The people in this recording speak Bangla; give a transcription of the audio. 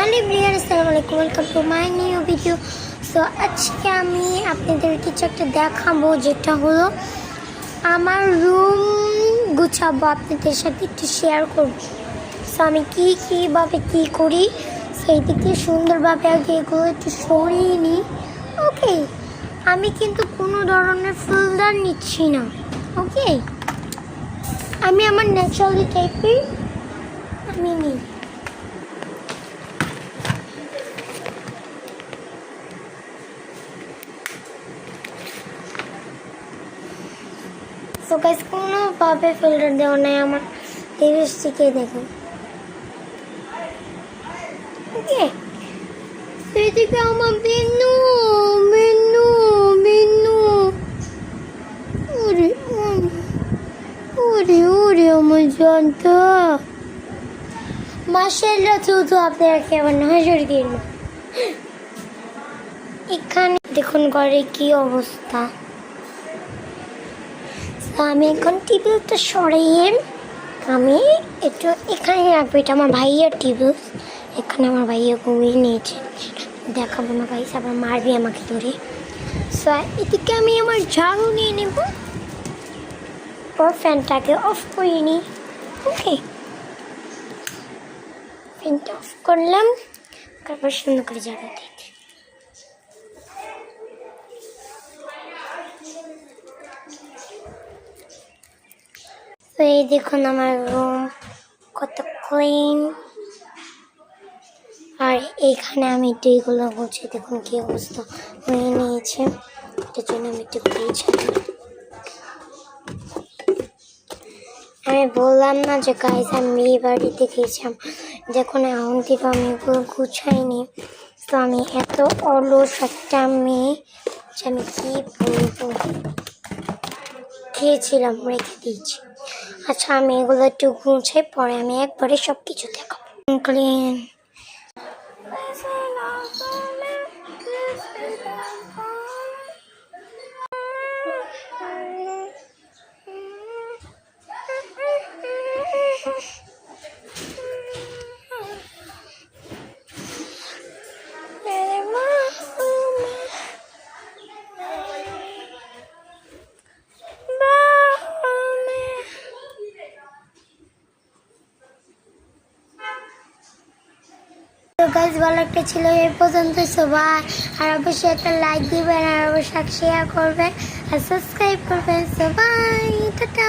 হ্যালো এভরিওয়ান, আসসালামু আলাইকুম, welcome to my new video. So আজকে আমি আপনাদের কিছু একটা দেখাবো, যেটা হলো আমার রুম গুছাবো, আপনাদের সাথে একটু শেয়ার করব। সো আমি কীভাবে কী করি সেই দিক দিয়ে সুন্দরভাবে আগে এগুলো একটু সরিয়ে নিই। ওকে, আমি কিন্তু কোনো ধরনের ফিল্টার নিচ্ছি না। ওকে, আমি আমার ন্যাচারালি টাইপের আমি নিই। তো গাইস, কোনোভাবে ফিল্টার দেওয়া নাই আমার লিপস্টিকে, দেখুন। ওকে, এদিকে আমার বেনু বেনু বেনু, ওরে ওরে ওরে আমার জানতা মাশাআল্লাহ। শুধু আপনারা কেমন নজর দিন। এখানে দেখুন ঘরে কি অবস্থা। আমি এখন টেবিলটা সরিয়ে আমি একটু এখানে রাখবো। এটা আমার ভাইয়ার টেবিল, এখানে আমার ভাইয়া ঘুমিয়ে নিয়েছে, দেখাবো না ভাই, আবার মারবে আমাকে ধরে। সো এদিকে আমি আমার ঝাড়ু নিয়ে নেব, পর ফ্যানটাকে অফ করে নিই। ওকে, ফ্যানটা অফ করলাম, তারপর সুন্দর করে ঝাড়ু দিই। তো এই দেখুন আমার রুম কত ক্লিন। আর এইখানে আমি এইগুলো বলছি, দেখুন কি অবস্থা হয়ে নিয়েছে। এটার জন্য আমি একটু গুছাই। আমি বললাম না যে গাইস আমি মেয়ে বাড়িতে গেছিলাম, যখন এখন থেকে আমি এগুলো গুছাইনি। তো আমি এত অলস একটা মেয়ে যে আমি কি বলবো, খেয়েছিলাম রেখে দিয়েছি। আচ্ছা, আমি এগুলো একটু গুছাই, পরে আমি একবারে সব কিছু দেখাবো ক্লিন। তো গাইস, ভালো একটা ছিল এই পর্যন্ত সবাই। আর অবশ্যই একটা লাইক দিবেন, আর অবশ্যই শেয়ার করবেন, আর সাবস্ক্রাইব করবেন। সবাই টাটা।